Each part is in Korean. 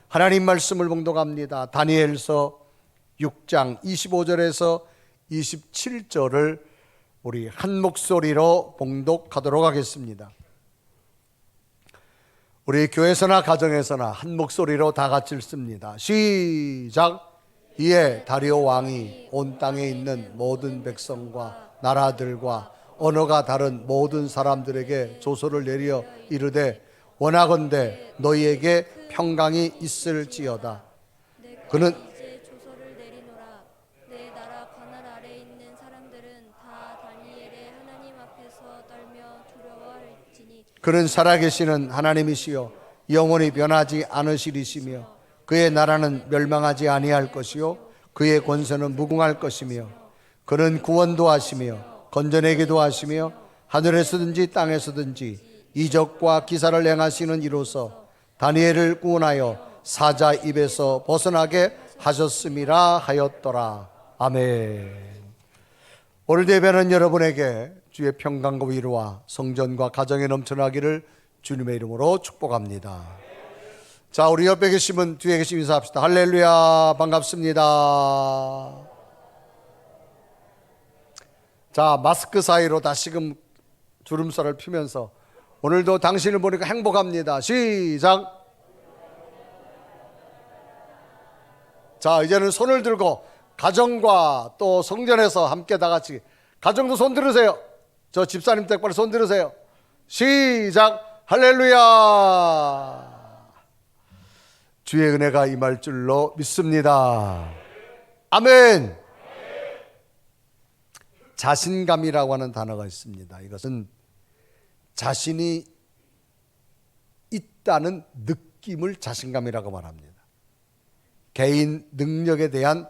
하나님 말씀을 봉독합니다. 다니엘서 6장 25절에서 27절을 우리 한 목소리로 봉독하도록 하겠습니다. 우리 교회에서나 가정에서나 한 목소리로 다 같이 읽습니다. 시작. 이에 다리오 왕이 온 땅에 있는 모든 백성과 나라들과 언어가 다른 모든 사람들에게 조서를 내려 이르되 원하건대 너희에게 평강이 있을지어다. 그는 이제 조서를 내리노라. 내 나라 관할 아래 있는 사람들은 다 다니엘의 하나님 앞에서 떨며 두려워할지니 그는 살아계시는 하나님이시요 영원히 변하지 않으시리시며 그의 나라는 멸망하지 아니할 것이요 그의 권세는 무궁할 것이며 그는 구원도 하시며 건져내기도 하시며 하늘에서든지 땅에서든지 이적과 기사를 행하시는 이로서 다니엘을 구원하여 사자 입에서 벗어나게 하셨음이라 하였더라. 아멘. 오늘 예배는 여러분에게 주의 평강과 위로와 성전과 가정에 넘쳐나기를 주님의 이름으로 축복합니다. 자, 우리 옆에 계시면 뒤에 계시면 인사합시다. 할렐루야, 반갑습니다. 자, 마스크 사이로 다시금 주름살을 피면서 오늘도 당신을 보니까 행복합니다. 시작. 자, 이제는 손을 들고 가정과 또 성전에서 함께 다 같이, 가정도 손 들으세요. 저 집사님 댁발 손 들으세요. 시작. 할렐루야. 주의 은혜가 임할 줄로 믿습니다. 아멘. 자신감이라고 하는 단어가 있습니다. 이것은 자신이 있다는 느낌을 자신감이라고 말합니다. 개인 능력에 대한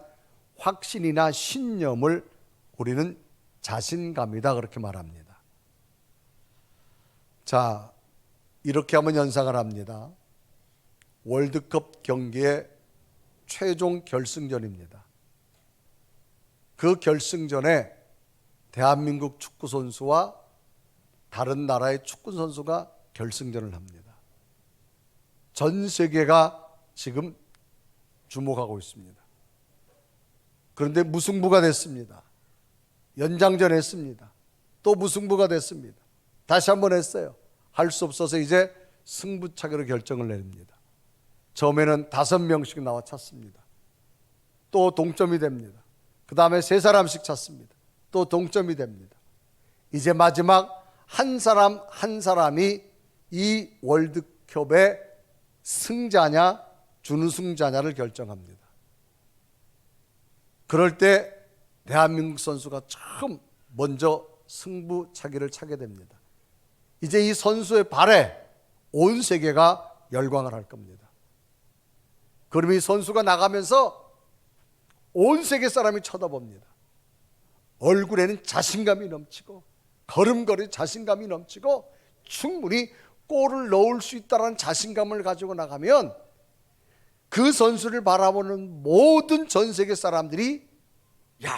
확신이나 신념을 우리는 자신감이다 그렇게 말합니다. 자, 이렇게 하면 연상을 합니다. 월드컵 경기의 최종 결승전입니다. 그 결승전에 대한민국 축구 선수와 다른 나라의 축구 선수가 결승전을 합니다. 전 세계가 지금 주목하고 있습니다. 그런데 무승부가 됐습니다. 연장전 했습니다. 또 무승부가 됐습니다. 다시 한번 했어요. 할 수 없어서 이제 승부차기로 결정을 내립니다. 처음에는 5명씩 나와 찼습니다. 또 동점이 됩니다. 그 다음에 3사람씩 찼습니다. 또 동점이 됩니다. 이제 마지막 한 사람 한 사람이 이 월드컵의 승자냐 준우승자냐를 결정합니다. 그럴 때 대한민국 선수가 처음 먼저 승부차기를 차게 됩니다. 이제 이 선수의 발에 온 세계가 열광을 할 겁니다. 그럼 이 선수가 나가면서 온 세계 사람이 쳐다봅니다. 얼굴에는 자신감이 넘치고 걸음걸이 자신감이 넘치고 충분히 골을 넣을 수 있다는 자신감을 가지고 나가면 그 선수를 바라보는 모든 전 세계 사람들이 야,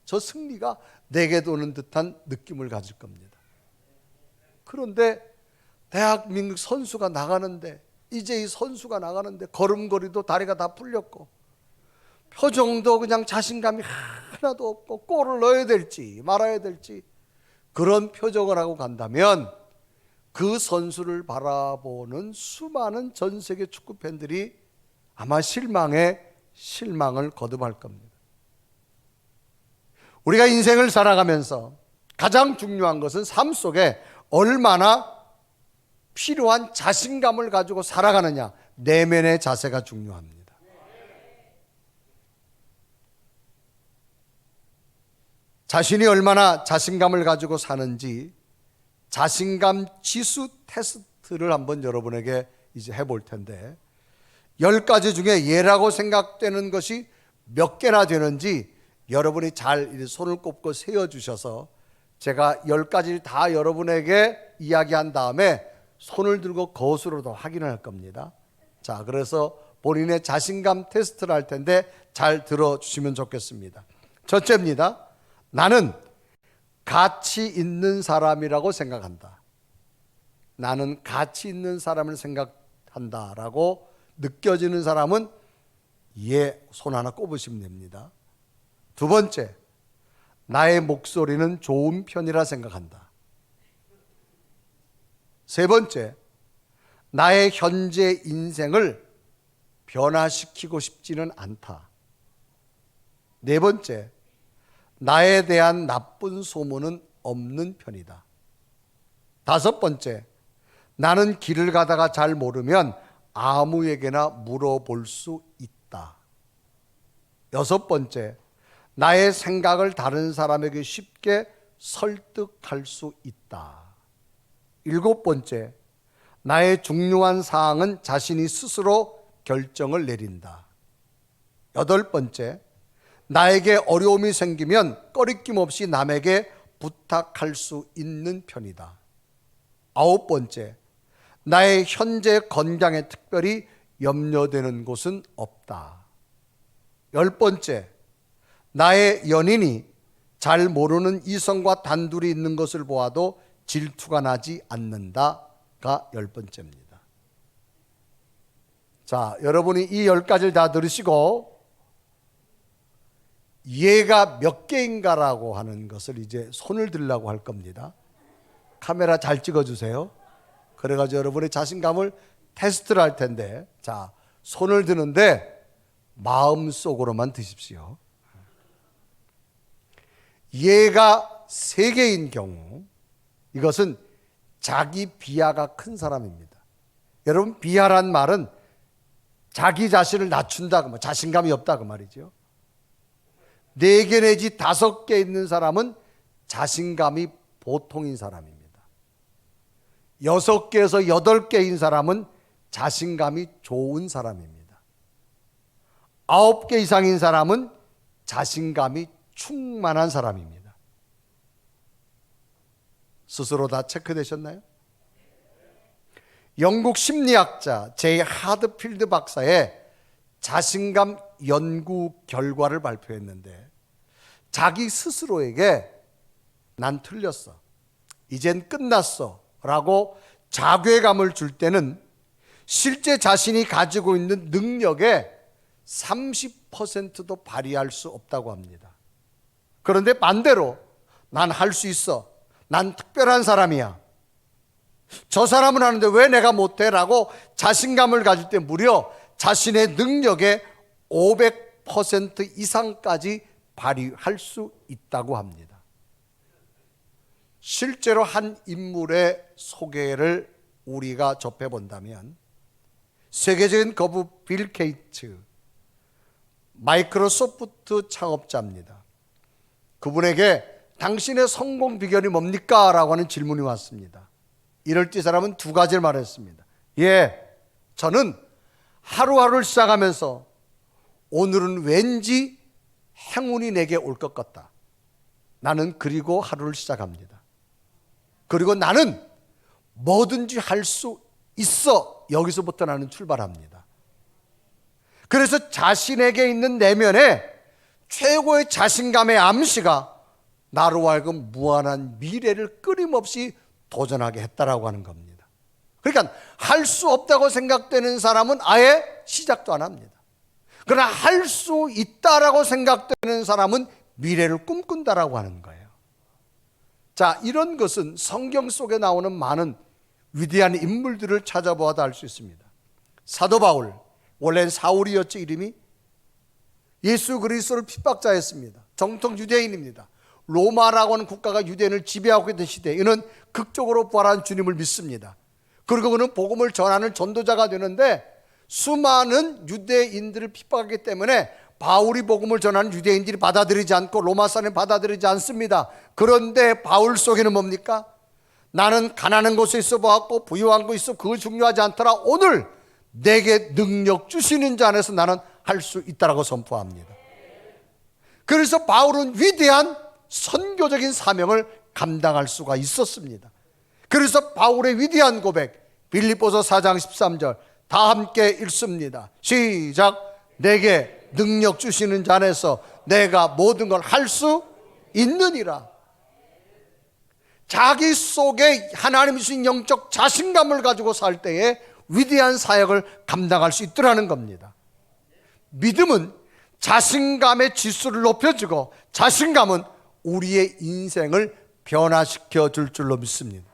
저 승리가 내게도 오는 듯한 느낌을 가질 겁니다. 그런데 대한민국 선수가 나가는데 이제 이 선수가 나가는데 걸음걸이도 다리가 다 풀렸고 표정도 그냥 자신감이 하나도 없고 골을 넣어야 될지 말아야 될지 그런 표정을 하고 간다면 그 선수를 바라보는 수많은 전 세계 축구 팬들이 아마 실망을 거듭할 겁니다. 우리가 인생을 살아가면서 가장 중요한 것은 삶 속에 얼마나 필요한 자신감을 가지고 살아가느냐, 내면의 자세가 중요합니다. 자신이 얼마나 자신감을 가지고 사는지 자신감 지수 테스트를 한번 여러분에게 이제 해볼 텐데 10가지 중에 예라고 생각되는 것이 몇 개나 되는지 여러분이 잘 손을 꼽고 세어주셔서 제가 10가지를 다 여러분에게 이야기한 다음에 손을 들고 거수로도 확인을 할 겁니다. 자, 그래서 본인의 자신감 테스트를 할 텐데 잘 들어주시면 좋겠습니다. 첫째입니다. 나는 가치 있는 사람이라고 생각한다. 나는 가치 있는 사람을 생각한다라고 느껴지는 사람은 손 하나 꼽으시면 됩니다. 두 번째, 나의 목소리는 좋은 편이라 생각한다. 세 번째, 나의 현재 인생을 변화시키고 싶지는 않다. 네 번째, 나에 대한 나쁜 소문은 없는 편이다. 다섯 번째, 나는 길을 가다가 잘 모르면 아무에게나 물어볼 수 있다. 여섯 번째, 나의 생각을 다른 사람에게 쉽게 설득할 수 있다. 일곱 번째, 나의 중요한 사항은 자신이 스스로 결정을 내린다. 여덟 번째, 나에게 어려움이 생기면 꺼리낌 없이 남에게 부탁할 수 있는 편이다. 아홉 번째, 나의 현재 건강에 특별히 염려되는 곳은 없다. 열 번째, 나의 연인이 잘 모르는 이성과 단둘이 있는 것을 보아도 질투가 나지 않는다가 열 번째입니다. 자, 여러분이 이 10가지를 다 들으시고 얘가 몇 개인가라고 하는 것을 이제 손을 들라고 할 겁니다. 카메라 잘 찍어주세요. 그래가지고 여러분의 자신감을 테스트를 할 텐데, 자, 손을 드는데 마음속으로만 드십시오. 얘가 3개인 경우 이것은 자기 비하가 큰 사람입니다. 여러분, 비하란 말은 자기 자신을 낮춘다, 자신감이 없다 그 말이죠. 4개 내지 5개 있는 사람은 자신감이 보통인 사람입니다. 6개에서 8개인 사람은 자신감이 좋은 사람입니다. 9개 이상인 사람은 자신감이 충만한 사람입니다. 스스로 다 체크되셨나요? 영국 심리학자 제이 하드필드 박사의 자신감 연구 결과를 발표했는데, 자기 스스로에게 난 틀렸어, 이젠 끝났어 라고 자괴감을 줄 때는 실제 자신이 가지고 있는 능력의 30%도 발휘할 수 없다고 합니다. 그런데 반대로 난 할 수 있어, 난 특별한 사람이야, 저 사람은 하는데 왜 내가 못해? 라고 자신감을 가질 때 무려 자신의 능력의 500% 이상까지 발휘할 수 있다고 합니다. 실제로 한 인물의 소개를 우리가 접해본다면, 세계적인 거부 빌 게이츠, 마이크로소프트 창업자입니다. 그분에게 당신의 성공 비결이 뭡니까? 라고 하는 질문이 왔습니다. 이럴 때 사람은 2가지를 말했습니다. 저는 하루하루를 시작하면서 오늘은 왠지 행운이 내게 올 것 같다. 나는 그리고 하루를 시작합니다. 그리고 나는 뭐든지 할 수 있어. 여기서부터 나는 출발합니다. 그래서 자신에게 있는 내면에 최고의 자신감의 암시가 나로 하여금 무한한 미래를 끊임없이 도전하게 했다라고 하는 겁니다. 그러니까 할 수 없다고 생각되는 사람은 아예 시작도 안 합니다. 그러나 할 수 있다라고 생각되는 사람은 미래를 꿈꾼다라고 하는 거예요. 자, 이런 것은 성경 속에 나오는 많은 위대한 인물들을 찾아보아도 알 수 있습니다. 사도 바울, 원래는 사울이었죠, 이름이. 예수 그리스도를 핍박자였습니다. 정통 유대인입니다. 로마라고 하는 국가가 유대인을 지배하고 있던 시대에 이는 극적으로 부활한 주님을 믿습니다. 그리고 그는 복음을 전하는 전도자가 되는데, 수많은 유대인들을 핍박하기 때문에 바울이 복음을 전하는 유대인들이 받아들이지 않고 로마 사람이 받아들이지 않습니다. 그런데 바울 속에는 뭡니까? 나는 가난한 곳에 있어 보았고 부유한 곳에 있어, 그거 중요하지 않더라. 오늘 내게 능력 주시는 자 안에서 나는 할 수 있다라고 선포합니다. 그래서 바울은 위대한 선교적인 사명을 감당할 수가 있었습니다. 그래서 바울의 위대한 고백, 빌립보서 4장 13절 다 함께 읽습니다. 시작. 내게 능력 주시는 자 안에서 내가 모든 걸 할 수 있느니라. 자기 속에 하나님이 주신 영적 자신감을 가지고 살 때에 위대한 사역을 감당할 수 있더라는 겁니다. 믿음은 자신감의 지수를 높여주고 자신감은 우리의 인생을 변화시켜 줄 줄로 믿습니다.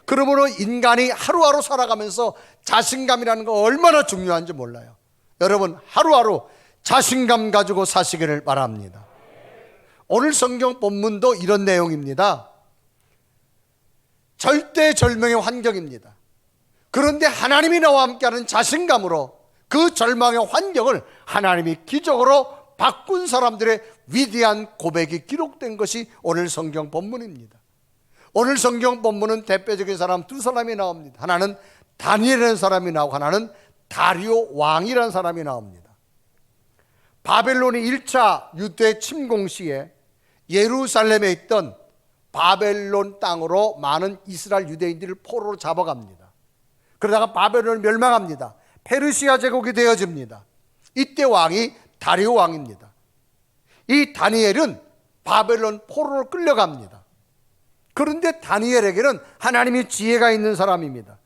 그러므로 인간이 하루하루 살아가면서 자신감이라는 거 얼마나 중요한지 몰라요. 여러분, 하루하루 자신감 가지고 사시기를 바랍니다. 오늘 성경 본문도 이런 내용입니다. 절대절명의 환경입니다. 그런데 하나님이 나와 함께하는 자신감으로 그 절망의 환경을 하나님이 기적으로 바꾼 사람들의 위대한 고백이 기록된 것이 오늘 성경 본문입니다. 오늘 성경 본문은 대표적인 사람 두 사람이 나옵니다. 하나는 다니엘이라는 사람이 나오고 하나는 다리오 왕이라는 사람이 나옵니다. 바벨론이 1차 유대 침공 시에 예루살렘에 있던 바벨론 땅으로 많은 이스라엘 유대인들을 포로로 잡아갑니다. 그러다가 바벨론을 멸망합니다. 페르시아 제국이 되어집니다. 이때 왕이 다리오 왕입니다. 이 다니엘은 바벨론 포로로 끌려갑니다. 그런데 다니엘에게는 하나님의 지혜가 있는 사람입니다.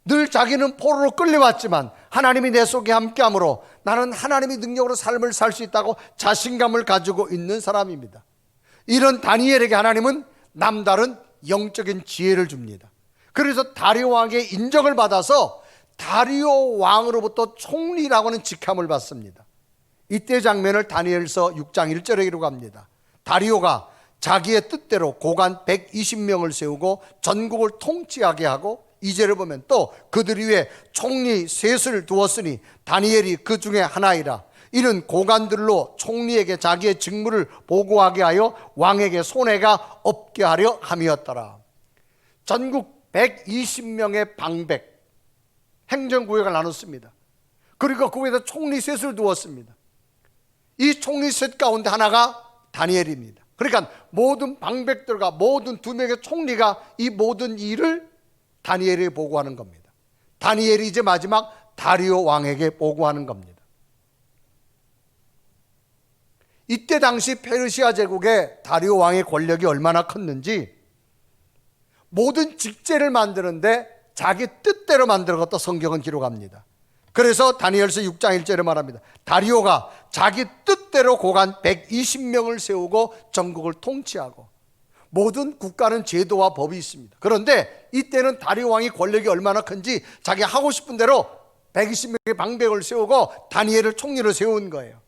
늘 자기는 포로로 끌려왔지만 하나님이 내 속에 함께함으로 나는 하나님의 능력으로 삶을 살 수 있다고 자신감을 가지고 있는 사람입니다. 이런 다니엘에게 하나님은 남다른 영적인 지혜를 줍니다. 그래서 다리오 왕의 인정을 받아서 다리오 왕으로부터 총리라고 하는 직함을 받습니다. 이때 장면을 다니엘서 6장 1절에 기록합니다. 다리오가 자기의 뜻대로 고관 120명을 세우고 전국을 통치하게 하고, 2절을 보면 또 그들 위에 총리 셋을 두었으니 다니엘이 그 중에 하나이라. 이는 고관들로 총리에게 자기의 직무를 보고하게 하여 왕에게 손해가 없게 하려 함이었더라. 전국 120명의 방백 행정구역을 나눴습니다. 그리고 그 위에다 총리 셋을 두었습니다. 이 총리 셋 가운데 하나가 다니엘입니다. 그러니까 모든 방백들과 모든 두 명의 총리가 이 모든 일을 다니엘에게 보고하는 겁니다. 다니엘이 이제 마지막 다리오 왕에게 보고하는 겁니다. 이때 당시 페르시아 제국의 다리오 왕의 권력이 얼마나 컸는지, 모든 직제를 만드는데 자기 뜻대로 만들었다 성경은 기록합니다. 그래서 다니엘서 6장 1절에 말합니다. 다리오가 자기 뜻대로 고관 120명을 세우고 전국을 통치하고, 모든 국가는 제도와 법이 있습니다. 그런데 이때는 다리오 왕이 권력이 얼마나 큰지 자기 하고 싶은 대로 120명의 방백을 세우고 다니엘을 총리로 세운 거예요.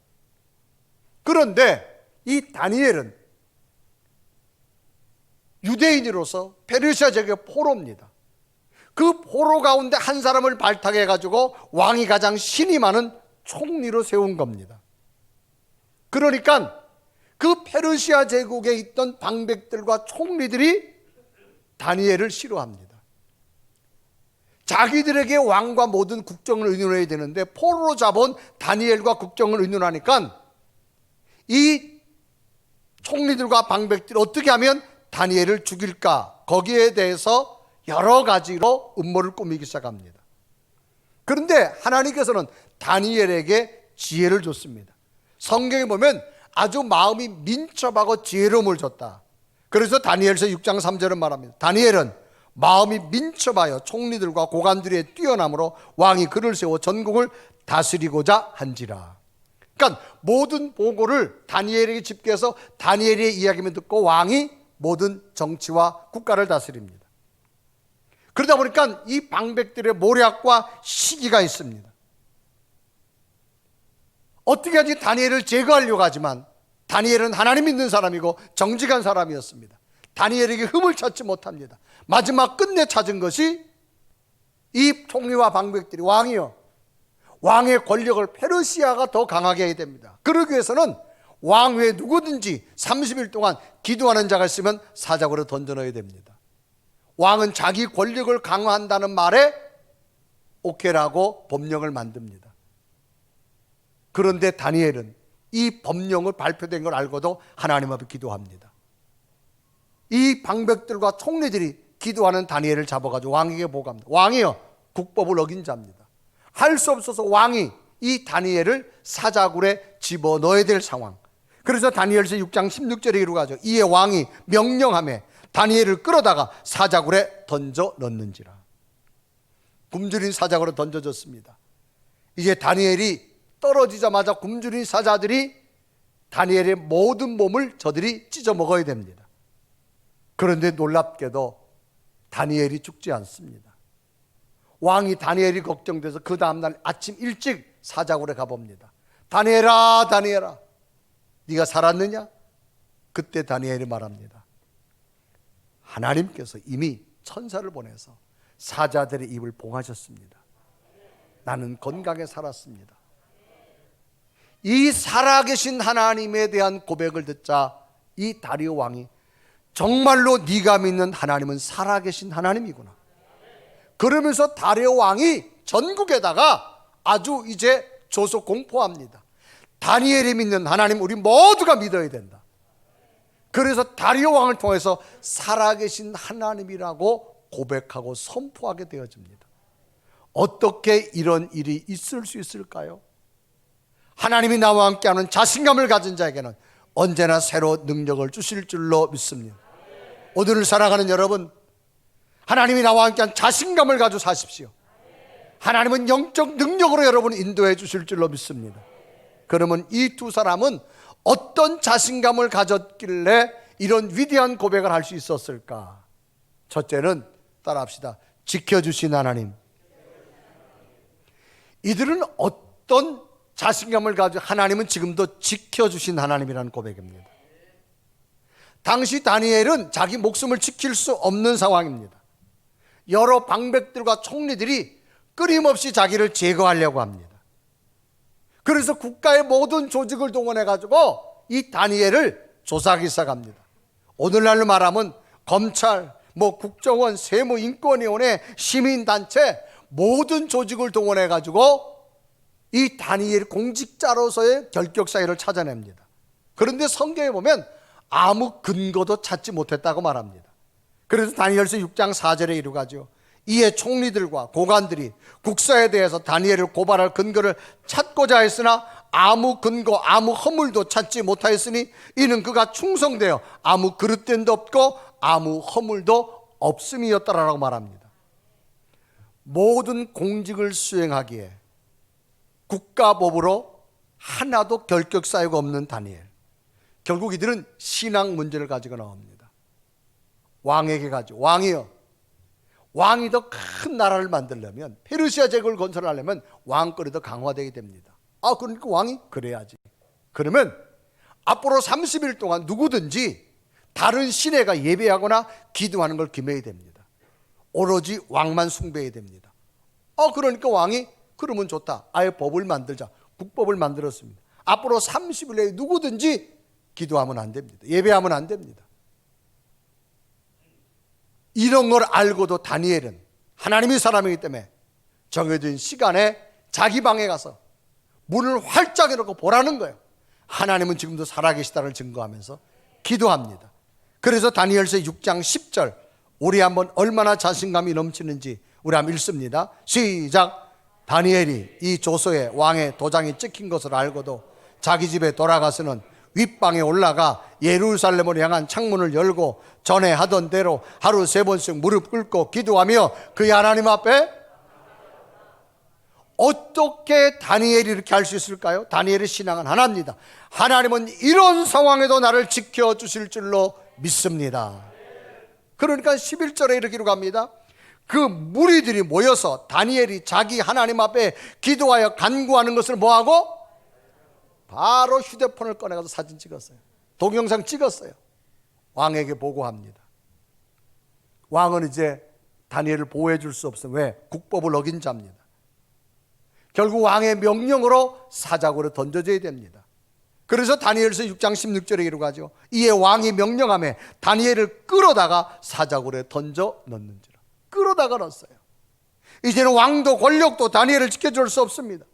그런데 이 다니엘은 유대인으로서 페르시아 제국의 포로입니다. 그 포로 가운데 한 사람을 발탁해 가지고 왕이 가장 신이 많은 총리로 세운 겁니다. 그러니까 그 페르시아 제국에 있던 방백들과 총리들이 다니엘을 싫어합니다. 자기들에게 왕과 모든 국정을 의논해야 되는데 포로로 잡은 다니엘과 국정을 의논하니까 이 총리들과 방백들이 어떻게 하면 다니엘을 죽일까, 거기에 대해서 여러 가지로 음모를 꾸미기 시작합니다. 그런데 하나님께서는 다니엘에게 지혜를 줬습니다. 성경에 보면 아주 마음이 민첩하고 지혜로움을 줬다. 그래서 다니엘서 6장 3절은 말합니다. 다니엘은 마음이 민첩하여 총리들과 고관들의 뛰어남으로 왕이 그를 세워 전국을 다스리고자 한지라. 그러니까 모든 보고를 다니엘에게 집계해서 다니엘의 이야기만 듣고 왕이 모든 정치와 국가를 다스립니다. 그러다 보니까 이 방백들의 모략과 시기가 있습니다. 어떻게 하지 다니엘을 제거하려고 하지만 다니엘은 하나님 믿는 사람이고 정직한 사람이었습니다. 다니엘에게 흠을 찾지 못합니다. 마지막 끝내 찾은 것이 이 총리와 방백들이 왕의 권력을 페르시아가 더 강하게 해야 됩니다. 그러기 위해서는 왕 외에 누구든지 30일 동안 기도하는 자가 있으면 사자굴에 던져넣어야 됩니다. 왕은 자기 권력을 강화한다는 말에 오케이라고 법령을 만듭니다. 그런데 다니엘은 이 법령을 발표된 걸 알고도 하나님 앞에 기도합니다. 이 방백들과 총리들이 기도하는 다니엘을 잡아가지고 왕에게 보고합니다. 왕이여, 국법을 어긴 자입니다. 할 수 없어서 왕이 이 다니엘을 사자굴에 집어넣어야 될 상황. 그래서 다니엘서 6장 16절에 이루어가죠. 이에 왕이 명령하며 다니엘을 끌어다가 사자굴에 던져 넣는지라. 굶주린 사자고로 던져졌습니다. 이제 다니엘이 떨어지자마자 굶주린 사자들이 다니엘의 모든 몸을 저들이 찢어 먹어야 됩니다. 그런데 놀랍게도 다니엘이 죽지 않습니다. 왕이 다니엘이 걱정돼서 그 다음날 아침 일찍 사자굴에 가봅니다. 다니엘아, 다니엘아, 네가 살았느냐? 그때 다니엘이 말합니다. 하나님께서 이미 천사를 보내서 사자들의 입을 봉하셨습니다. 나는 건강에 살았습니다. 이 살아계신 하나님에 대한 고백을 듣자 이 다리오 왕이 정말로 네가 믿는 하나님은 살아계신 하나님이구나. 그러면서 다리오 왕이 전국에다가 아주 이제 조속 공포합니다. 다니엘이 믿는 하나님 우리 모두가 믿어야 된다. 그래서 다리오 왕을 통해서 살아계신 하나님이라고 고백하고 선포하게 되어집니다. 어떻게 이런 일이 있을 수 있을까요? 하나님이 나와 함께하는 자신감을 가진 자에게는 언제나 새로 능력을 주실 줄로 믿습니다. 오늘을 살아가는 여러분, 하나님이 나와 함께한 자신감을 가지고 사십시오. 하나님은 영적 능력으로 여러분을 인도해 주실 줄로 믿습니다. 그러면 이 두 사람은 어떤 자신감을 가졌길래 이런 위대한 고백을 할 수 있었을까? 첫째는 따라합시다. 지켜주신 하나님. 이들은 어떤 자신감을 가지고 하나님은 지금도 지켜주신 하나님이라는 고백입니다. 당시 다니엘은 자기 목숨을 지킬 수 없는 상황입니다. 여러 방백들과 총리들이 끊임없이 자기를 제거하려고 합니다. 그래서 국가의 모든 조직을 동원해 가지고 이 다니엘을 조사하기 시작합니다. 오늘날로 말하면 검찰, 국정원, 세무인권위원회, 시민단체 모든 조직을 동원해 가지고 이 다니엘 공직자로서의 결격 사유를 찾아냅니다. 그런데 성경에 보면 아무 근거도 찾지 못했다고 말합니다. 그래서 다니엘서 6장 4절에 이루가죠. 이에 총리들과 고관들이 국사에 대해서 다니엘을 고발할 근거를 찾고자 했으나 아무 근거, 아무 허물도 찾지 못하였으니 이는 그가 충성되어 아무 그릇됨도 없고 아무 허물도 없음이었다라고 말합니다. 모든 공직을 수행하기에 국가법으로 하나도 결격 사유가 없는 다니엘. 결국 이들은 신앙 문제를 가지고 나옵니다. 왕에게 가죠. 왕이여, 왕이 더 큰 나라를 만들려면, 페르시아 제국을 건설하려면 왕권이 더 강화되게 됩니다. 그러니까 왕이 그래야지. 그러면 앞으로 30일 동안 누구든지 다른 신에가 예배하거나 기도하는 걸 금해야 됩니다. 오로지 왕만 숭배해야 됩니다. 그러니까 왕이 그러면 좋다. 아예 법을 만들자. 국법을 만들었습니다. 앞으로 30일 내에 누구든지 기도하면 안 됩니다. 예배하면 안 됩니다. 이런 걸 알고도 다니엘은 하나님의 사람이기 때문에 정해진 시간에 자기 방에 가서 문을 활짝 열어놓고 보라는 거예요. 하나님은 지금도 살아계시다를 증거하면서 기도합니다. 그래서 다니엘서 6장 10절 우리 한번 얼마나 자신감이 넘치는지 우리 한번 읽습니다. 시작. 다니엘이 이 조서에 왕의 도장이 찍힌 것을 알고도 자기 집에 돌아가서는 윗방에 올라가 예루살렘으로 향한 창문을 열고 전에 하던 대로 하루 3번씩 무릎 꿇고 기도하며 그의 하나님 앞에. 어떻게 다니엘이 이렇게 할 수 있을까요? 다니엘의 신앙은 하나입니다. 하나님은 이런 상황에도 나를 지켜주실 줄로 믿습니다. 그러니까 11절에 이렇게 기록합니다. 그 무리들이 모여서 다니엘이 자기 하나님 앞에 기도하여 간구하는 것을 뭐하고? 바로 휴대폰을 꺼내가서 사진 찍었어요. 동영상 찍었어요. 왕에게 보고합니다. 왕은 이제 다니엘을 보호해 줄 수 없어요. 왜? 국법을 어긴 자입니다. 결국 왕의 명령으로 사자굴에 던져져야 됩니다. 그래서 다니엘서 6장 16절에 기록하죠. 이에 왕이 명령하며 다니엘을 끌어다가 사자굴에 던져 넣는지라. 끌어다가 넣었어요. 이제는 왕도 권력도 다니엘을 지켜줄 수 없습니다.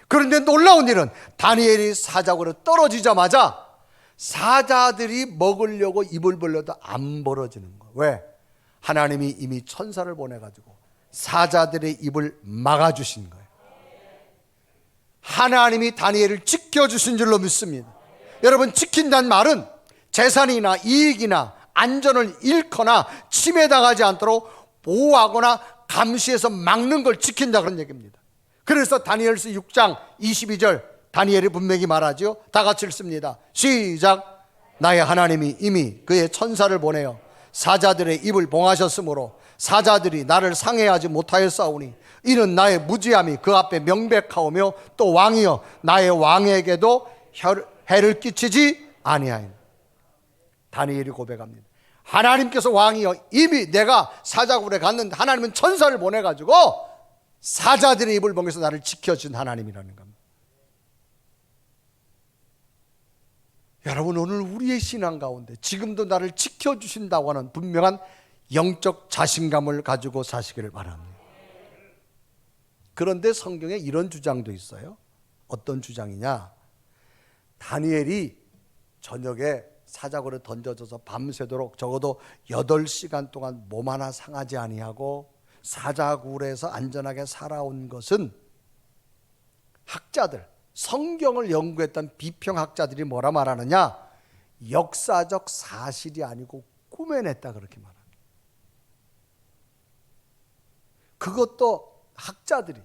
그런데 놀라운 일은 다니엘이 사자굴에 떨어지자마자 사자들이 먹으려고 입을 벌려도 안 벌어지는 거예요. 왜? 하나님이 이미 천사를 보내가지고 사자들의 입을 막아주신 거예요. 하나님이 다니엘을 지켜주신 줄로 믿습니다. 여러분, 지킨다는 말은 재산이나 이익이나 안전을 잃거나 침해당하지 않도록 보호하거나 감시해서 막는 걸 지킨다 그런 얘기입니다. 그래서 다니엘서 6장 22절 다니엘이 분명히 말하죠. 다 같이 읽습니다. 시작. 나의 하나님이 이미 그의 천사를 보내어 사자들의 입을 봉하셨으므로 사자들이 나를 상해하지 못하였사오니 이는 나의 무지함이 그 앞에 명백하오며 또 왕이여 나의 왕에게도 해를 끼치지 아니하니. 다니엘이 고백합니다. 하나님께서 왕이여 이미 내가 사자굴에 갔는데 하나님은 천사를 보내가지고 사자들의 입을 봉해서 나를 지켜준 하나님이라는 겁니다. 여러분, 오늘 우리의 신앙 가운데 지금도 나를 지켜주신다고 하는 분명한 영적 자신감을 가지고 사시기를 바랍니다. 그런데 성경에 이런 주장도 있어요. 어떤 주장이냐? 다니엘이 저녁에 사자굴에 던져져서 밤새도록 적어도 8시간 동안 몸 하나 상하지 아니하고 사자굴에서 안전하게 살아온 것은 학자들, 성경을 연구했던 비평학자들이 뭐라 말하느냐? 역사적 사실이 아니고 꾸며냈다 그렇게 말합니다. 그것도 학자들이.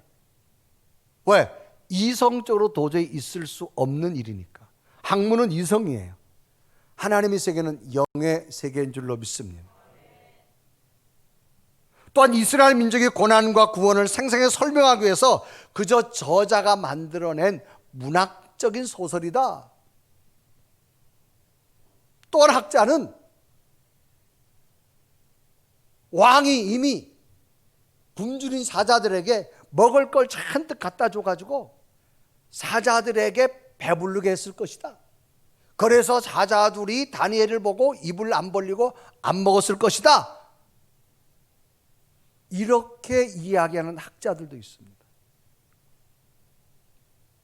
왜? 이성적으로 도저히 있을 수 없는 일이니까. 학문은 이성이에요. 하나님의 세계는 영의 세계인 줄로 믿습니다. 또한 이스라엘 민족의 고난과 구원을 생생하게 설명하기 위해서 그저 저자가 만들어낸 문학적인 소설이다. 또한 학자는 왕이 이미 굶주린 사자들에게 먹을 걸 잔뜩 갖다 줘가지고 사자들에게 배부르게 했을 것이다. 그래서 사자들이 다니엘을 보고 입을 안 벌리고 안 먹었을 것이다. 이렇게 이야기하는 학자들도 있습니다.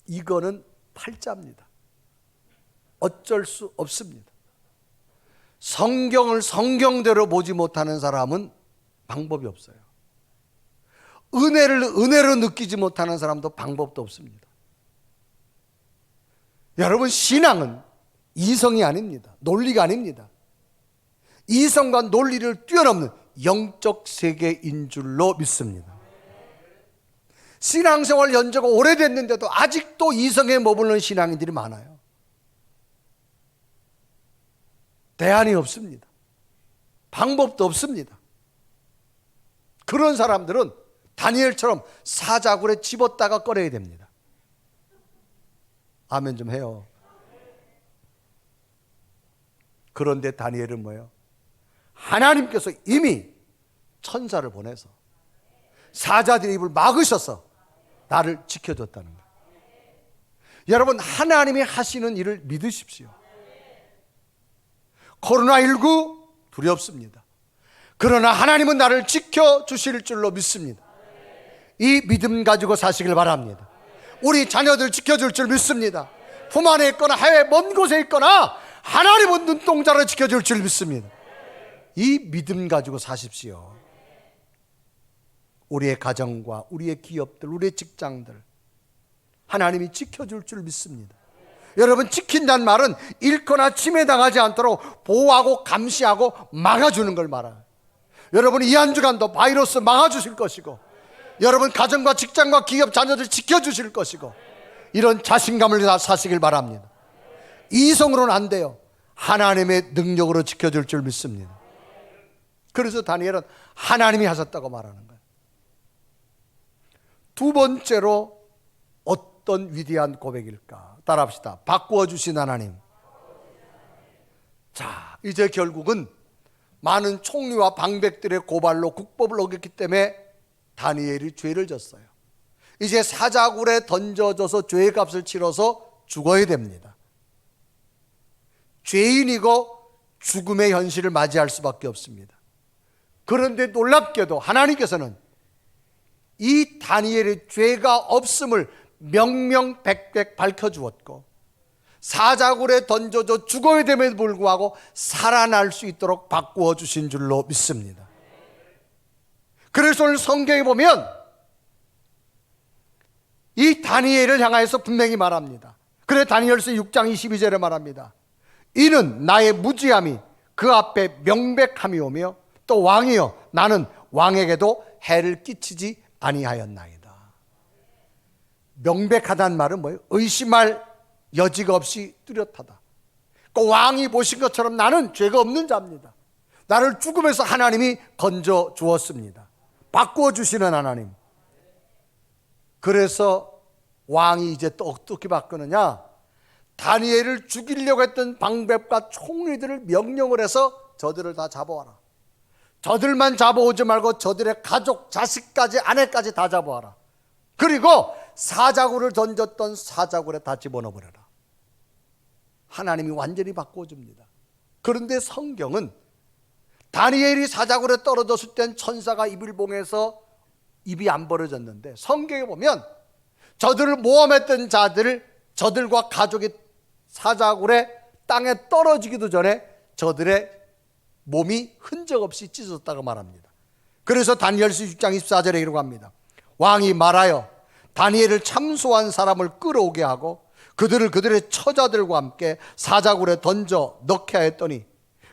이거는 팔자입니다. 어쩔 수 없습니다. 성경을 성경대로 보지 못하는 사람은 방법이 없어요. 은혜를 은혜로 느끼지 못하는 사람도 방법도 없습니다. 여러분, 신앙은 이성이 아닙니다. 논리가 아닙니다. 이성과 논리를 뛰어넘는 영적 세계인 줄로 믿습니다. 신앙생활 연주가 오래됐는데도 아직도 이성에 머무르는 신앙인들이 많아요. 대안이 없습니다. 방법도 없습니다. 그런 사람들은 다니엘처럼 사자굴에 집었다가 꺼내야 됩니다. 아멘 좀 해요. 그런데 다니엘은 뭐예요? 하나님께서 이미 천사를 보내서 사자들의 입을 막으셔서 나를 지켜줬다는 거예요. 여러분, 하나님이 하시는 일을 믿으십시오. 코로나19 두렵습니다. 그러나 하나님은 나를 지켜주실 줄로 믿습니다. 이 믿음 가지고 사시길 바랍니다. 우리 자녀들 지켜줄 줄 믿습니다. 품 안에 있거나 해외 먼 곳에 있거나 하나님은 눈동자로 지켜줄 줄 믿습니다. 이 믿음 가지고 사십시오. 우리의 가정과 우리의 기업들, 우리의 직장들 하나님이 지켜줄 줄 믿습니다. 여러분, 지킨다는 말은 잃거나 침해당하지 않도록 보호하고 감시하고 막아주는 걸 말해요. 여러분, 이 한 주간도 바이러스 막아주실 것이고 여러분 가정과 직장과 기업 자녀들 지켜주실 것이고 이런 자신감을 사시길 바랍니다. 이성으로는 안 돼요. 하나님의 능력으로 지켜줄 줄 믿습니다. 그래서 다니엘은 하나님이 하셨다고 말하는 거예요. 두 번째로 어떤 위대한 고백일까? 따라합시다. 바꾸어 주신 하나님. 자, 이제 결국은 많은 총리와 방백들의 고발로 국법을 어겼기 때문에 다니엘이 죄를 졌어요. 이제 사자굴에 던져져서 죄값을 치러서 죽어야 됩니다. 죄인이고 죽음의 현실을 맞이할 수밖에 없습니다. 그런데 놀랍게도 하나님께서는 이 다니엘의 죄가 없음을 명명백백 밝혀주었고 사자굴에 던져져 죽어야 됨에도 불구하고 살아날 수 있도록 바꾸어 주신 줄로 믿습니다. 그래서 오늘 성경에 보면 이 다니엘을 향하여서 분명히 말합니다. 그래 다니엘서 6장 22절에 말합니다. 이는 나의 무지함이 그 앞에 명백함이오며 또 왕이여 나는 왕에게도 해를 끼치지 아니하였나이다. 명백하다는 말은 뭐예요? 의심할 여지가 없이 뚜렷하다. 그 왕이 보신 것처럼 나는 죄가 없는 자입니다. 나를 죽음에서 하나님이 건져 주었습니다. 바꾸어 주시는 하나님. 그래서 왕이 이제 또 어떻게 바꾸느냐? 다니엘을 죽이려고 했던 방백과 총리들을 명령을 해서 저들을 다 잡아와라. 저들만 잡아오지 말고 저들의 가족, 자식까지, 아내까지 다 잡아와라. 그리고 사자굴을 던졌던 사자굴에 다 집어넣어버려라. 하나님이 완전히 바꿔줍니다. 그런데 성경은 다니엘이 사자굴에 떨어졌을 땐 천사가 입을 봉해서 입이 안 벌어졌는데, 성경에 보면 저들을 모함했던 자들, 저들과 가족이 사자굴에 땅에 떨어지기도 전에 저들의 몸이 흔적 없이 찢어졌다고 말합니다. 그래서 다니엘서 6장 24절에 이러고 합니다. 왕이 말하여 다니엘을 참소한 사람을 끌어오게 하고 그들을 그들의 처자들과 함께 사자굴에 던져 넣게 하였더니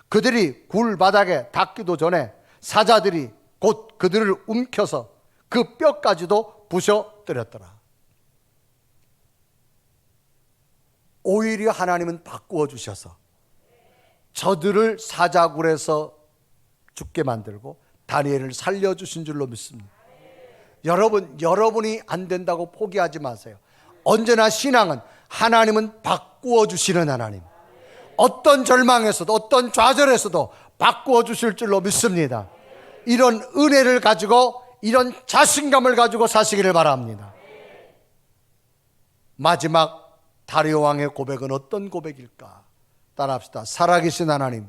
그들이 굴 바닥에 닿기도 전에 사자들이 곧 그들을 움켜서 그 뼈까지도 부셔뜨렸더라. 오히려 하나님은 바꾸어 주셔서 저들을 사자굴에서 죽게 만들고 다니엘을 살려주신 줄로 믿습니다. 여러분이 안 된다고 포기하지 마세요. 언제나 신앙은 하나님은 바꾸어 주시는 하나님. 어떤 절망에서도 어떤 좌절에서도 바꾸어 주실 줄로 믿습니다. 이런 은혜를 가지고 이런 자신감을 가지고 사시기를 바랍니다. 마지막 다리오 왕의 고백은 어떤 고백일까? 따라합시다. 살아계신 하나님.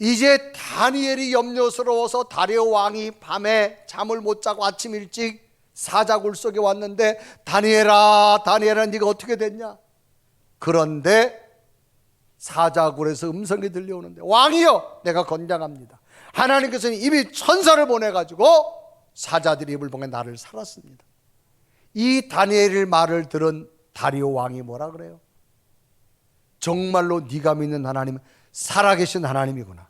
이제 다니엘이 염려스러워서 다리오 왕이 밤에 잠을 못 자고 아침 일찍 사자굴 속에 왔는데 다니엘아, 다니엘아, 네가 어떻게 됐냐? 그런데 사자굴에서 음성이 들려오는데, 왕이여, 내가 건장합니다. 하나님께서는 이미 천사를 보내가지고 사자들이 입을 봉해 나를 살았습니다. 이 다니엘의 말을 들은 다리오 왕이 뭐라 그래요? 정말로 네가 믿는 하나님은 살아계신 하나님이구나.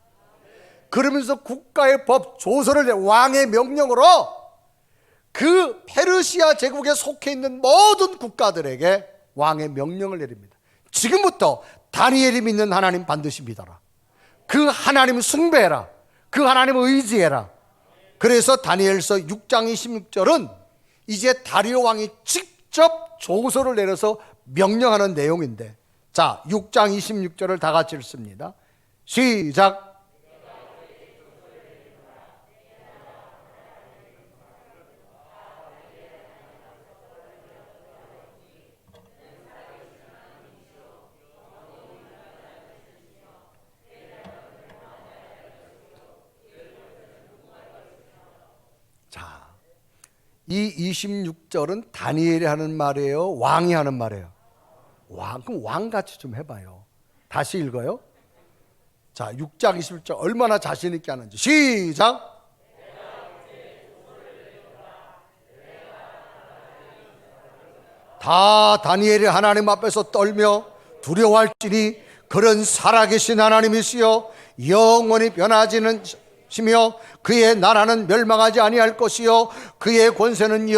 그러면서 국가의 법 조서를 내 왕의 명령으로 그 페르시아 제국에 속해 있는 모든 국가들에게 왕의 명령을 내립니다. 지금부터 다니엘이 믿는 하나님 반드시 믿어라. 그 하나님 숭배해라. 그 하나님을 의지해라. 그래서 다니엘서 6장 26절은 이제 다리오 왕이 직접 조서를 내려서 명령하는 내용인데, 자, 6장 26절을 다 같이 읽습니다. 시작. 자, 이 26절은 다니엘이 하는 말이에요? 왕이 하는 말이에요? 그럼 왕같이 좀 해봐요. 다시 읽어요. 자, 6장 21절 얼마나 자신 있게 하는지. 시작. 다 다니엘이 하나님 앞에서 떨며 두려워할지니 그런 살아계신 하나님이시여 영원히 변하지는 시며 그의 나라는 멸망하지 아니할 것이요 그의 권세는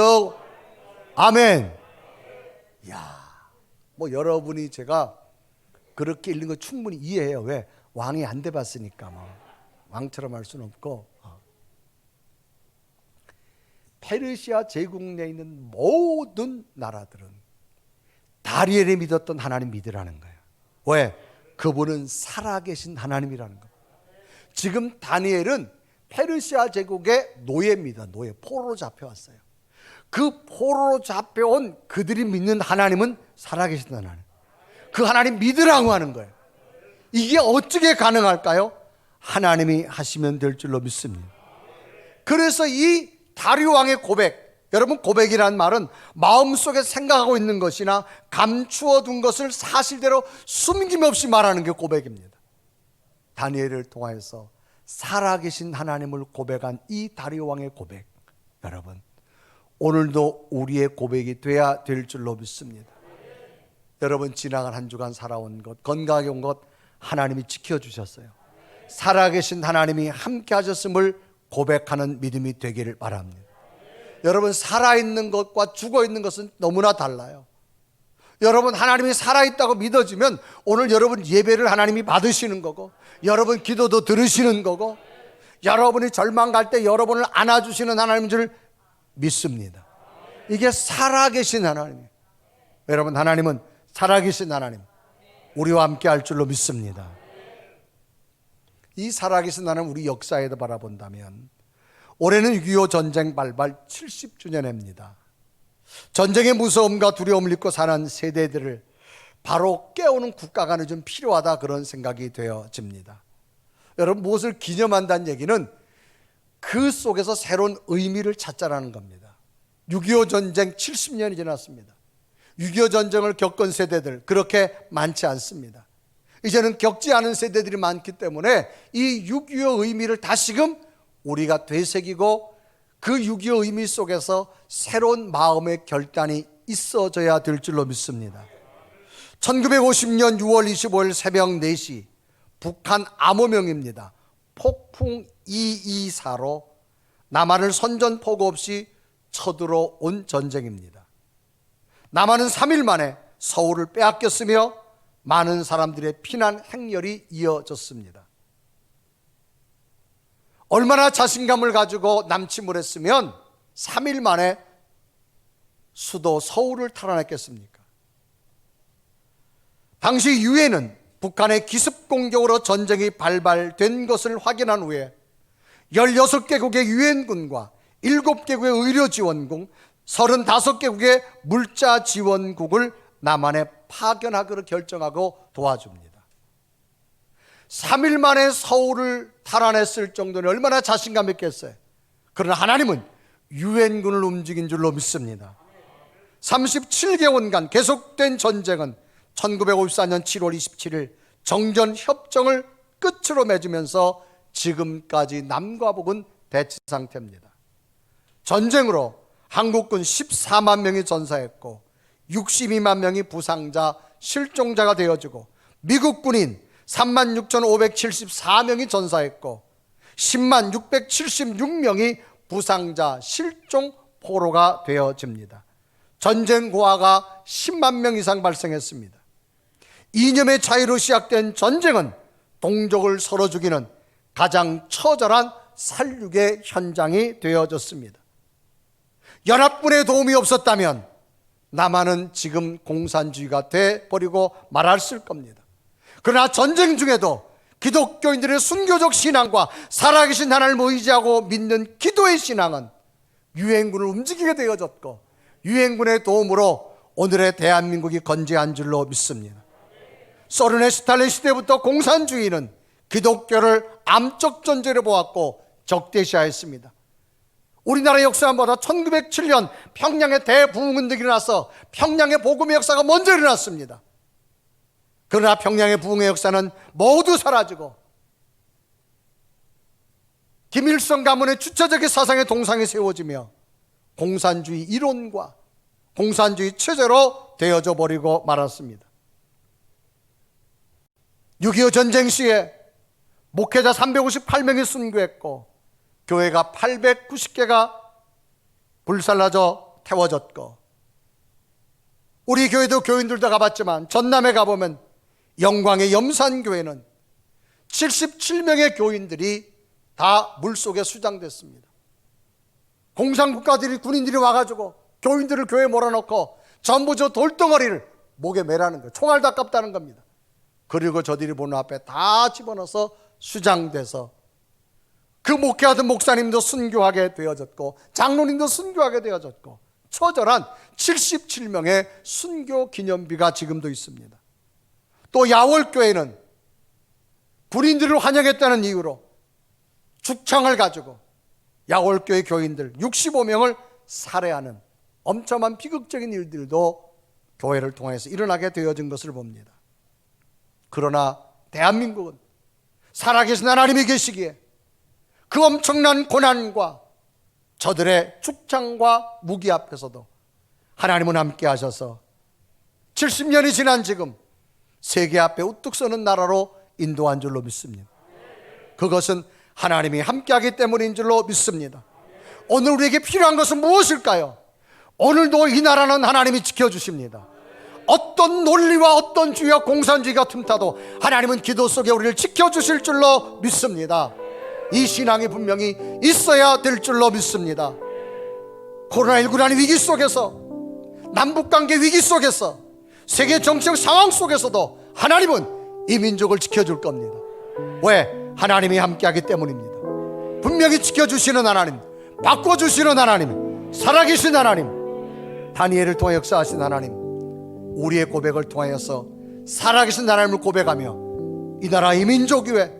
아멘. 야, 뭐 여러분이 제가 그렇게 읽는 거 충분히 이해해요. 왜? 왕이 안 돼봤으니까. 뭐 왕처럼 할 수는 없고. 페르시아 제국 내에 있는 모든 나라들은 다니엘이 믿었던 하나님 믿으라는 거예요. 왜? 그분은 살아계신 하나님이라는 거예요. 지금 다니엘은 페르시아 제국의 노예입니다. 노예, 포로로 잡혀왔어요. 그 포로로 잡혀온 그들이 믿는 하나님은 살아계신 하나님. 그 하나님 믿으라고 하는 거예요. 이게 어떻게 가능할까요? 하나님이 하시면 될 줄로 믿습니다. 그래서 이 다리오 왕의 고백, 여러분, 고백이란 말은 마음속에 생각하고 있는 것이나 감추어 둔 것을 사실대로 숨김없이 말하는 게 고백입니다. 다니엘을 통해서 살아계신 하나님을 고백한 이 다리오 왕의 고백, 여러분, 오늘도 우리의 고백이 돼야 될 줄로 믿습니다. 여러분, 지나간 한 주간 살아온 것, 건강하게 온 것 하나님이 지켜주셨어요. 살아계신 하나님이 함께 하셨음을 고백하는 믿음이 되기를 바랍니다. 여러분, 살아있는 것과 죽어있는 것은 너무나 달라요. 여러분, 하나님이 살아있다고 믿어지면 오늘 여러분 예배를 하나님이 받으시는 거고, 여러분 기도도 들으시는 거고, 여러분이 절망 갈 때 여러분을 안아주시는 하나님인 줄 믿습니다. 이게 살아계신 하나님이에요. 여러분, 하나님은 살아계신 하나님, 우리와 함께 할 줄로 믿습니다. 이 살아계신 하나님 우리 역사에도 바라본다면 올해는 6.25 전쟁 발발 70주년입니다. 전쟁의 무서움과 두려움을 잊고 사는 세대들을 바로 깨우는 국가가 좀 필요하다, 그런 생각이 되어집니다. 여러분, 무엇을 기념한다는 얘기는 그 속에서 새로운 의미를 찾자라는 겁니다. 6.25 전쟁 70년이 지났습니다. 6.25 전쟁을 겪은 세대들 그렇게 많지 않습니다. 이제는 겪지 않은 세대들이 많기 때문에 이 6.25 의미를 다시금 우리가 되새기고 그 6.25 의미 속에서 새로운 마음의 결단이 있어져야 될 줄로 믿습니다. 1950년 6월 25일 새벽 4시 북한 암호명입니다. 폭풍 224로 남한을 선전포고 없이 쳐들어온 전쟁입니다. 남한은 3일 만에 서울을 빼앗겼으며 많은 사람들의 피난 행렬이 이어졌습니다. 얼마나 자신감을 가지고 남침을 했으면 3일 만에 수도 서울을 탈환했겠습니까? 당시 유엔은 북한의 기습 공격으로 전쟁이 발발된 것을 확인한 후에 16개국의 유엔군과 7개국의 의료지원국, 35개국의 물자지원국을 남한에 파견하기로 결정하고 도와줍니다. 3일 만에 서울을 탈환했을 정도는 얼마나 자신감 있겠어요. 그러나 하나님은 유엔군을 움직인 줄로 믿습니다. 37개월간 계속된 전쟁은 1954년 7월 27일 정전협정을 끝으로 맺으면서 지금까지 남과 북은 대치 상태입니다. 전쟁으로 한국군 14만 명이 전사했고 62만 명이 부상자, 실종자가 되어지고 미국 군인 36,574명이 전사했고 10만 676명이 부상자, 실종, 포로가 되어집니다. 전쟁 고아가 10만 명 이상 발생했습니다. 이념의 차이로 시작된 전쟁은 동족을 서로 죽이는 가장 처절한 살육의 현장이 되어졌습니다. 연합군의 도움이 없었다면 남한은 지금 공산주의가 돼버리고 말았을 겁니다. 그러나 전쟁 중에도 기독교인들의 순교적 신앙과 살아계신 하나님을 의지하고 믿는 기도의 신앙은 유엔군을 움직이게 되어졌고 유엔군의 도움으로 오늘의 대한민국이 건재한 줄로 믿습니다. 소련의 스탈린 시대부터 공산주의는 기독교를 암적 존재로 보았고 적대시하였습니다. 우리나라 역사보다 1907년 평양의 대부흥운동이 일어나서 평양의 복음의 역사가 먼저 일어났습니다. 그러나 평양의 부흥의 역사는 모두 사라지고 김일성 가문의 주체적인 사상의 동상이 세워지며 공산주의 이론과 공산주의 체제로 되어져 버리고 말았습니다. 6.25 전쟁 시에 목회자 358명이 순교했고 교회가 890개가 불살라져 태워졌고, 우리 교회도 교인들도 가봤지만 전남에 가보면 영광의 염산교회는 77명의 교인들이 다 물속에 수장됐습니다. 공산국가들이, 군인들이 와가지고 교인들을 교회에 몰아넣고 전부 저 돌덩어리를 목에 매라는 거예요. 총알 다 깝다는 겁니다. 그리고 저들이 보는 앞에 다 집어넣어서 수장돼서 그 목회하던 목사님도 순교하게 되어졌고 장로님도 순교하게 되어졌고 처절한 77명의 순교 기념비가 지금도 있습니다. 또 야월교회는 군인들을 환영했다는 이유로 죽창을 가지고 야월교회 교인들 65명을 살해하는 엄청난 비극적인 일들도 교회를 통해서 일어나게 되어진 것을 봅니다. 그러나 대한민국은 살아계신 하나님이 계시기에 그 엄청난 고난과 저들의 축창과 무기 앞에서도 하나님은 함께 하셔서 70년이 지난 지금 세계 앞에 우뚝 서는 나라로 인도한 줄로 믿습니다. 그것은 하나님이 함께하기 때문인 줄로 믿습니다. 오늘 우리에게 필요한 것은 무엇일까요? 오늘도 이 나라는 하나님이 지켜주십니다. 어떤 논리와 어떤 주의와 공산주의가 틈타도 하나님은 기도 속에 우리를 지켜주실 줄로 믿습니다. 이 신앙이 분명히 있어야 될 줄로 믿습니다. 코로나19라는 위기 속에서, 남북관계 위기 속에서, 세계 정치적 상황 속에서도 하나님은 이 민족을 지켜줄 겁니다. 왜? 하나님이 함께하기 때문입니다. 분명히 지켜주시는 하나님, 바꿔주시는 하나님, 살아계신 하나님, 다니엘을 통해 역사하신 하나님, 우리의 고백을 통하여서 살아계신 하나님을 고백하며 이 나라 이 민족 위에,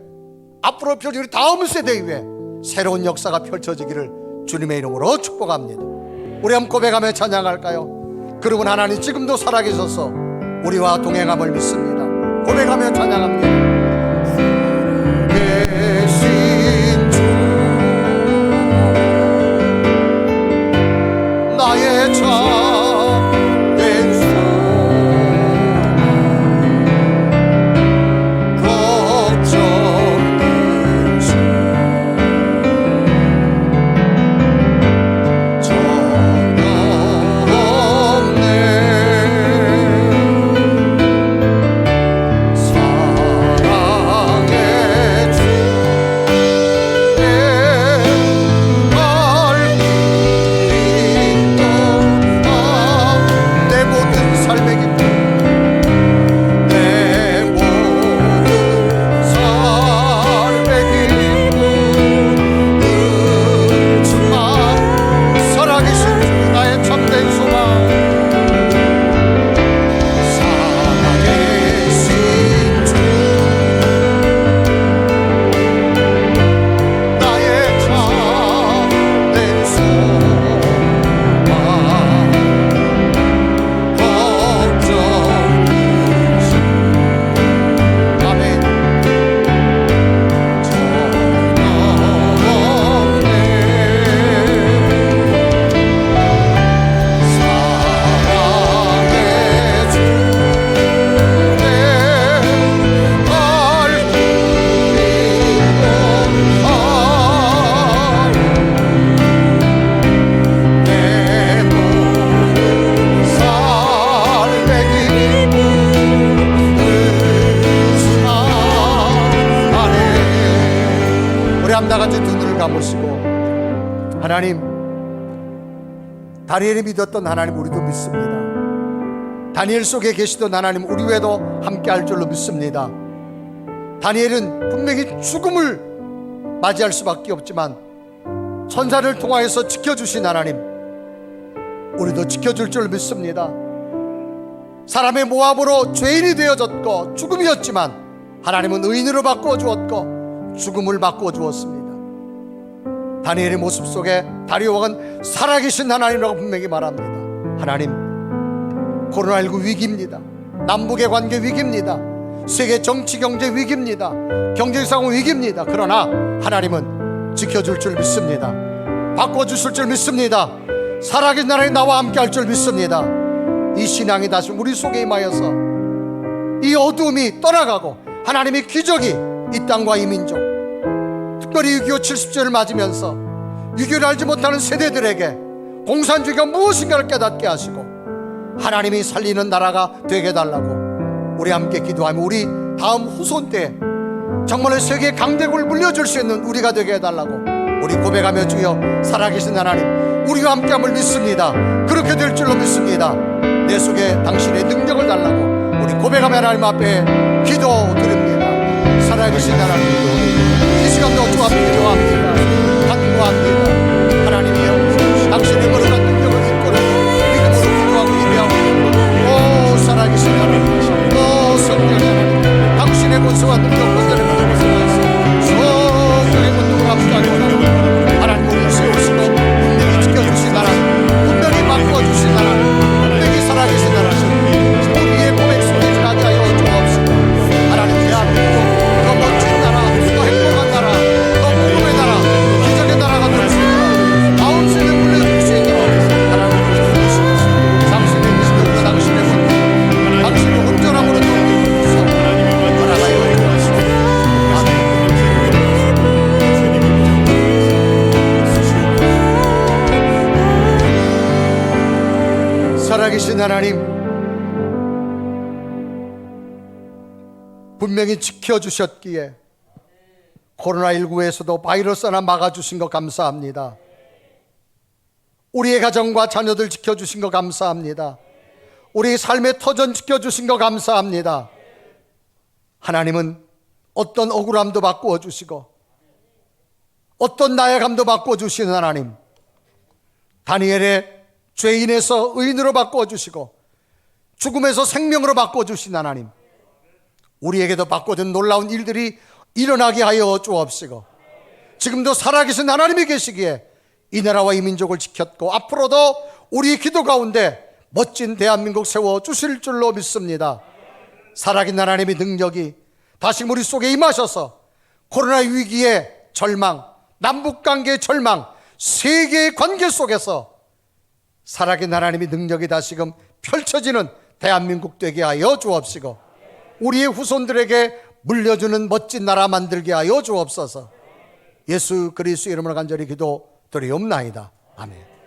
앞으로 펼쳐질 다음 세대 위에 새로운 역사가 펼쳐지기를 주님의 이름으로 축복합니다. 우리 한번 고백하며 찬양할까요? 그러면 하나님 지금도 살아계셔서 우리와 동행함을 믿습니다. 고백하며 찬양합니다. 계신 주 나의 참된 소망 걱정된 주 전혀 없네. 사랑의 주 내 내 모든 삶의 기쁨, 내 모든 삶의 기쁨, 주만 살아계신 주 나의 참된 소망, 살아계신 주 나의 참된 소망 걱정이시. 아멘. 전혀 없네. 사랑의 주 내 알고 내 모든 삶의 기쁨을 사랑하네. 우리 함 나같이 두 눈을 감으시고, 하나님, 다니엘이 믿었던 하나님 우리도 믿습니다. 다니엘 속에 계시던 하나님 우리 외에도 함께 할 줄로 믿습니다. 다니엘은 분명히 죽음을 맞이할 수밖에 없지만 천사를 통하여서 지켜주신 하나님, 우리도 지켜줄 줄 믿습니다. 사람의 모함으로 죄인이 되어졌고 죽음이었지만 하나님은 의인으로 바꾸어 주었고 죽음을 바꾸어 주었습니다. 다니엘의 모습 속에 다리오 왕은 살아계신 하나님이라고 분명히 말합니다. 하나님, 코로나19 위기입니다. 남북의 관계 위기입니다. 세계 정치 경제 위기입니다. 경제상황 위기입니다. 그러나 하나님은 지켜줄 줄 믿습니다. 바꿔주실 줄 믿습니다. 살아계신 하나님 나와 함께 할 줄 믿습니다. 이 신앙이 다시 우리 속에 임하여서 이 어두움이 떠나가고 하나님의 기적이 이 땅과 이 민족, 특별히 6.25 70주년을 맞으면서 6.25를 알지 못하는 세대들에게 공산주의가 무엇인가를 깨닫게 하시고 하나님이 살리는 나라가 되게 해달라고 우리 함께 기도하며 우리 다음 후손 때 정말로 세계의 강대국을 물려줄 수 있는 우리가 되게 해달라고 우리 고백하며 주여 살아계신 하나님 우리와 함께함을 믿습니다. 그렇게 될 줄로 믿습니다. 내 속에 당신의 능력을 달라고 우리 고백하며 하나님 앞에 기도드립니다. 살아계신 하나님, 이 시간도 주 앞에 기도합니다. 간구합니다. 하나님이여, 당신의 거룩한 능력을 입고는 믿음으로 기도하고 예배하고, 오 살아계신 하나님, 오 성령 하나님, 당신의 권세와 능력 권세를 받으면서 성령의 권능을 함께하고 하나님 우리를 세우시고 분명히 지켜주신 하나님, 분명히 바꿔주신 하나님, 분명히 살아계신 하나님, 우리의 고백 속에 지나게 하여 주옵시고 하나님, 대한민국 더 멋진 나라, 더 행복한 나라, 더 복음의 나라, 살아계신 하나님, 분명히 지켜주셨기에 코로나19에서도 바이러스 하나 막아주신 거 감사합니다. 우리의 가정과 자녀들 지켜주신 거 감사합니다. 우리의 삶의 터전 지켜주신 거 감사합니다. 하나님은 어떤 억울함도 바꾸어 주시고 어떤 나약함도 바꾸어 주시는 하나님, 다니엘의 죄인에서 의인으로 바꾸어 주시고 죽음에서 생명으로 바꾸어 주신 하나님, 우리에게도 바꿔준 놀라운 일들이 일어나게 하여 주옵시고 지금도 살아계신 하나님이 계시기에 이 나라와 이 민족을 지켰고 앞으로도 우리 기도 가운데 멋진 대한민국 세워주실 줄로 믿습니다. 살아계신 하나님의 능력이 다시 우리 속에 임하셔서 코로나 위기의 절망, 남북관계의 절망, 세계의 관계 속에서 살아계신 하나님의 능력이 다시금 펼쳐지는 대한민국 되게 하여 주옵시고 우리의 후손들에게 물려주는 멋진 나라 만들게 하여 주옵소서. 예수 그리스도 이름으로 간절히 기도드리옵나이다. 아멘.